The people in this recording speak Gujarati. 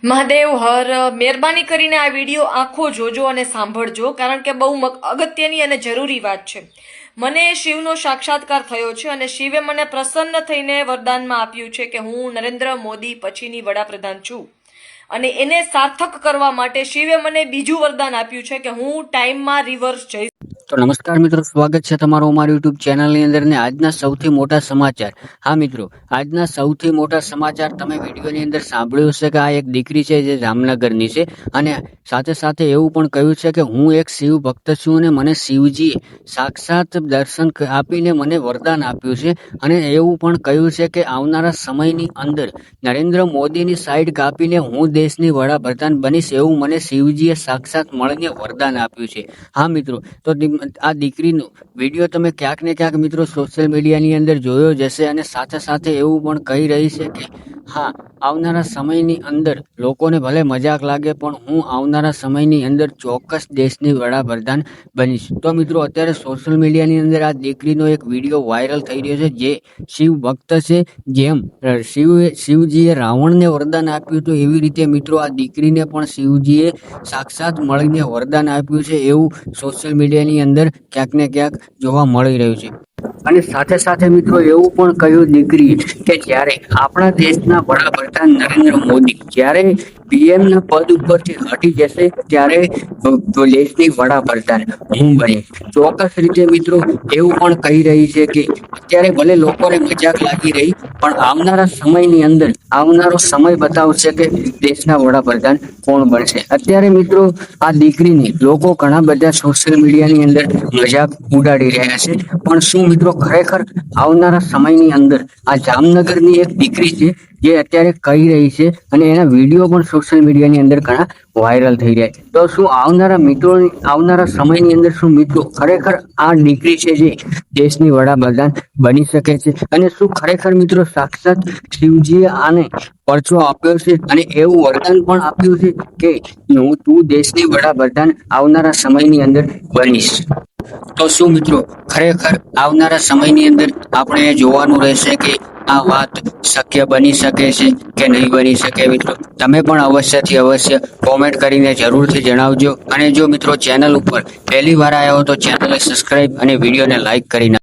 મહાદેવ હર મહેરબાની કરીને આ વિડીયો આખો જોજો અને સાંભળજો, કારણ કે બહુ અગત્યની અને જરૂરી વાત છે. મને શિવનો સાક્ષાત્કાર થયો છે અને શિવે મને પ્રસન્ન થઈને વરદાનમાં આપ્યું છે કે હું નરેન્દ્ર મોદી પછીની વડાપ્રધાન છું. અને એને સાર્થક કરવા માટે શિવે મને બીજું વરદાન આપ્યું છે કે હું ટાઈમમાં રિવર્સ જઈશ. તો નમસ્કાર મિત્રો, સ્વાગત છે તમારું અમારી યુટ્યુબ ચેનલની અંદર ને આજના સૌથી મોટા સમાચાર. હા મિત્રો, આજના સૌથી મોટા સમાચાર તમે વિડીયોની અંદર સાંભળ્યું હશે કે આ એક દીકરી છે જે જામનગરની છે અને સાથે સાથે એવું પણ કહ્યું છે કે હું એક શિવ ભક્ત છું અને મને શિવજીએ સાક્ષાત દર્શન આપીને મને વરદાન આપ્યું છે. અને એવું પણ કહ્યું છે કે આવનારા સમયની અંદર નરેન્દ્ર મોદીની સાઈડ કાપીને હું દેશની વડાપ્રધાન બનીશ એવું મને શિવજીએ સાક્ષાત મળીને વરદાન આપ્યું છે. હા મિત્રો, તો આ દીકરીનો વિડીયો તમે ક્યાંક ને ક્યાંક મિત્રો સોશિયલ મીડિયાની અંદર જોયો જશે અને સાથે સાથે એવું પણ કહી રહી છે કે હા, આવનારા સમયની અંદર લોકોને ભલે મજાક લાગે પણ હું આવનારા સમયની અંદર ચોક્કસ દેશની વડાપ્રધાન બનીશ. તો મિત્રો, અત્યારે સોશિયલ મીડિયાની અંદર આ દીકરીનો એક વિડીયો વાયરલ થઈ રહ્યો છે જે શિવ ભક્ત છે. જેમ શિવજીએ રાવણને વરદાન આપ્યું તો એવી રીતે મિત્રો આ દીકરીને પણ શિવજીએ સાક્ષાત મળીને વરદાન આપ્યું છે એવું સોશિયલ મીડિયાની અંદર ક્યાંક ને ક્યાંક જોવા મળી રહ્યું છે. અને સાથે સાથે મિત્રો એવું પણ કહ્યું દીકરીએ કે જ્યારે આપણા દેશના વડાપ્રધાન નરેન્દ્ર મોદી જ્યારે પીએમ ના પદ ઉપરથી હટી જશે ત્યારે દેશની વડાપ્રધાન હું બનીશ. ચોક્કસ રીતે મિત્રો એવું પણ કહી રહી છે કે અત્યારે ભલે લોકોને મજાક લાગી રહી પણ આવનારા સમયની અંદર આવનારો સમય બતાવશે કે દેશના વડાપ્રધાન કોણ બનશે. અત્યારે મિત્રો આ દીકરીને લોકો ઘણા બધા સોશિયલ મીડિયાની અંદર મજાક ઉડાડી રહ્યા છે પણ શું મિત્રો ખરેખર આવનારા સમયની અંદર આ જામનગરની એક દીકરી છે જે અત્યારે કહી રહી છે અને એના વિડીયો પણ સોશિયલ મીડિયાની અંદર ઘણા વાયરલ થઈ રહ્યા છે. તો શું આવનારા સમયની અંદર શું મિત્રો ખરેખર આ દીકરી છે જે દેશની વડાપ્રધાન બની શકે છે અને શું ખરેખર મિત્રો સાક્ષાત શિવજીએ આને પરચો આપ્યો છે અને એવું વરદાન પણ આપ્યું છે કે તું દેશની વડાપ્રધાન આવનારા સમયની અંદર બનીશ. તો શું મિત્રો ખરેખર આવનારા સમયની અંદર આપણે જોવાનું રહેશે કે આ વાત શક્ય બની શકે છે કે નહીં બની શકે. મિત્રો તમે પણ અવશ્યથી અવશ્ય કોમેન્ટ કરીને જરૂરથી જણાવજો અને જો મિત્રો ચેનલ ઉપર પહેલી વાર આવ્યા હો તો ચેનલને સબસ્ક્રાઇબ અને વિડીયોને લાઇક કરી